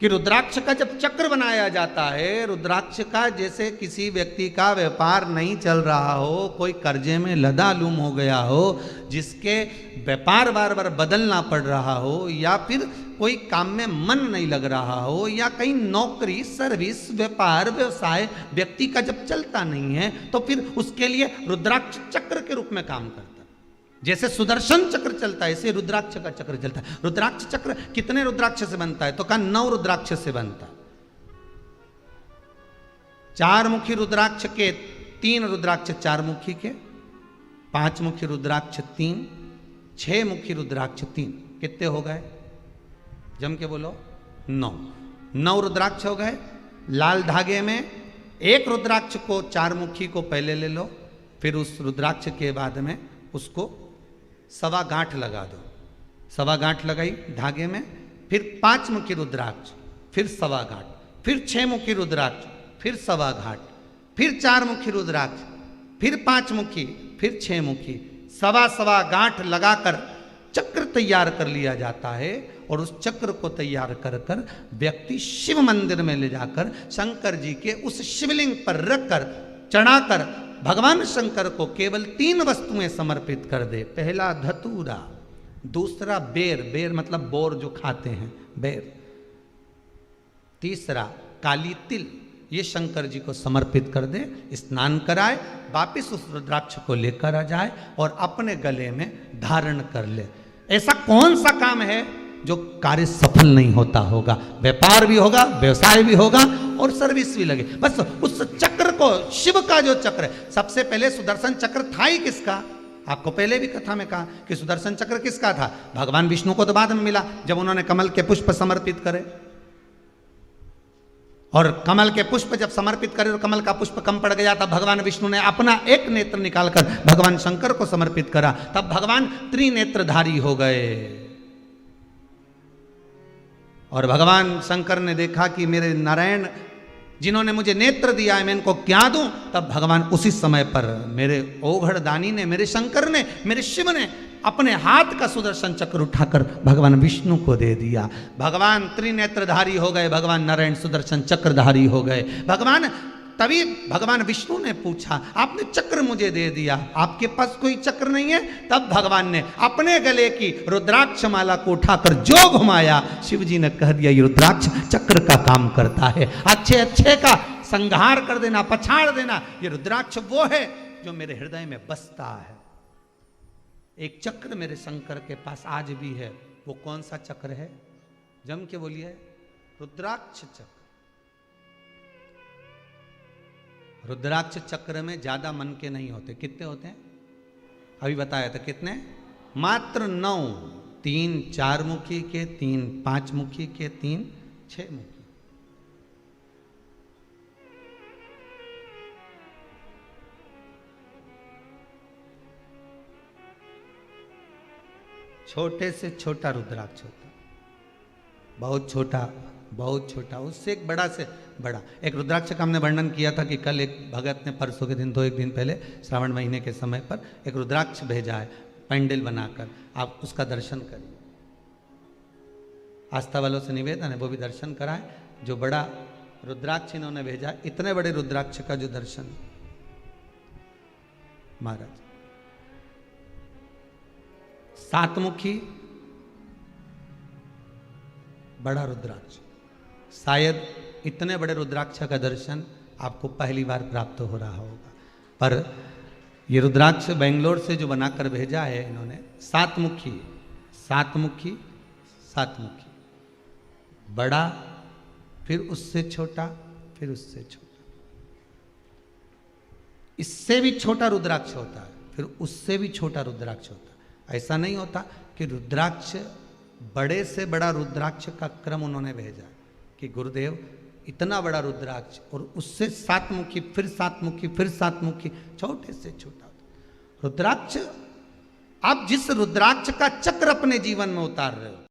कि रुद्राक्ष का जब चक्र बनाया जाता है, रुद्राक्ष का जैसे किसी व्यक्ति का व्यापार नहीं चल रहा हो, कोई कर्जे में लदालूम हो गया हो, जिसके व्यापार बार बार बदलना पड़ रहा हो, या फिर कोई काम में मन नहीं लग रहा हो, या कहीं नौकरी सर्विस व्यापार व्यवसाय व्यक्ति का जब चलता नहीं है, तो फिर उसके लिए रुद्राक्ष चक्र के रूप में काम करता है। जैसे सुदर्शन चक्र चलता है, ऐसे रुद्राक्ष का चक्र चलता है। रुद्राक्ष चक्र कितने रुद्राक्ष से बनता है? तो कहा 9 रुद्राक्ष से बनता है। 4 मुखी रुद्राक्ष के 3 रुद्राक्ष 4 मुखी के, 5 मुखी रुद्राक्ष 3, 6 मुखी रुद्राक्ष 3, कितने हो गए? जम के बोलो 9 रुद्राक्ष हो गए। लाल धागे में एक रुद्राक्ष को 4 मुखी को पहले ले लो, फिर उस रुद्राक्ष के बाद में उसको 1.25 गांठ लगा दो। 1.25 गांठ लगाई धागे में, फिर 5 मुखी रुद्राक्ष, फिर 1.25 गांठ, फिर 6 मुखी रुद्राक्ष, फिर 1.25 गांठ, फिर 4 मुखी रुद्राक्ष, फिर 5 मुखी, फिर 6 मुखी, 1.25 गांठ लगाकर चक्र तैयार कर लिया जाता है। और उस चक्र को तैयार कर कर व्यक्ति शिव मंदिर में ले जाकर शंकर जी के उस शिवलिंग पर रखकर चढ़ाकर भगवान शंकर को केवल 3 वस्तुएं समर्पित कर दे। पहला धतूरा, दूसरा बेर, बेर मतलब बोर जो खाते हैं बेर, तीसरा काली तिल, ये शंकर जी को समर्पित कर दे, स्नान कराए, वापिस उस रुद्राक्ष को लेकर आ जाए और अपने गले में धारण कर ले। ऐसा कौन सा काम है जो कार्य सफल नहीं होता होगा? व्यापार भी होगा, व्यवसाय भी होगा और सर्विस भी लगे। बस उस चक्र को, शिव का जो चक्र है, सबसे पहले सुदर्शन चक्र था ही किसका? आपको पहले भी कथा में कहा कि सुदर्शन चक्र किसका था? भगवान विष्णु को तो बाद में मिला, जब उन्होंने कमल के पुष्प समर्पित करे। और कमल के पुष्प जब समर्पित करे और कमल का पुष्प कम पड़ गया, तब भगवान विष्णु ने अपना एक नेत्र निकालकर भगवान शंकर को समर्पित करा, तब भगवान त्रिनेत्रधारी हो गए। और भगवान शंकर ने देखा कि मेरे नारायण जिन्होंने मुझे नेत्र दिया है, मैं इनको क्या दूं? तब भगवान उसी समय पर मेरे ओघड़ दानी ने, मेरे शंकर ने, मेरे शिव ने अपने हाथ का सुदर्शन चक्र उठाकर भगवान विष्णु को दे दिया। भगवान त्रिनेत्रधारी हो गए, भगवान नारायण सुदर्शन चक्रधारी हो गए। तभी भगवान विष्णु ने पूछा, आपने चक्र मुझे दे दिया, आपके पास कोई चक्र नहीं है? तब भगवान ने अपने गले की रुद्राक्ष माला को उठाकर जो घुमाया, शिव जी ने कह दिया ये रुद्राक्ष चक्र का काम करता है। अच्छे अच्छे का संहार कर देना, पछाड़ देना, ये रुद्राक्ष वो है जो मेरे हृदय में बसता है। एक चक्र मेरे शंकर के पास आज भी है। वो कौन सा चक्र है? जम के बोलिए, रुद्राक्ष चक्र। रुद्राक्ष चक्र में ज्यादा मन के नहीं होते। कितने होते हैं? अभी बताया था कितने? मात्र 9। 3 4 मुखी के, 3 5 मुखी के, 3 6 मुखी। छोटे से छोटा रुद्राक्ष होता, बहुत छोटा, बहुत छोटा, उससे एक बड़ा से बड़ा। एक रुद्राक्ष का हमने वर्णन किया था कि कल एक भगत ने परसों के दिन, 1 दिन पहले, श्रावण महीने के समय पर एक रुद्राक्ष भेजा है पेंडल बनाकर। आप उसका दर्शन करिए। आस्था वालों से निवेदन है वो भी दर्शन कराएं। जो बड़ा रुद्राक्ष इन्होंने भेजा, इतने बड़े रुद्राक्ष का जो दर्शन महाराज, 7 मुखी बड़ा रुद्राक्ष। शायद इतने बड़े रुद्राक्ष का दर्शन आपको पहली बार प्राप्त हो रहा होगा। पर ये रुद्राक्ष बेंगलोर से जो बनाकर भेजा है इन्होंने, 7 मुखी, 7 मुखी, 7 मुखी, बड़ा, फिर उससे छोटा, फिर उससे छोटा, इससे भी छोटा रुद्राक्ष होता है, फिर उससे भी छोटा रुद्राक्ष होता है। ऐसा नहीं होता कि रुद्राक्ष, बड़े से बड़ा रुद्राक्ष का क्रम उन्होंने भेजा कि गुरुदेव इतना बड़ा रुद्राक्ष, और उससे 7 मुखी, फिर 7 मुखी, फिर 7 मुखी, छोटे से छोटा रुद्राक्ष। आप जिस रुद्राक्ष का चक्र अपने जीवन में उतार रहे हो,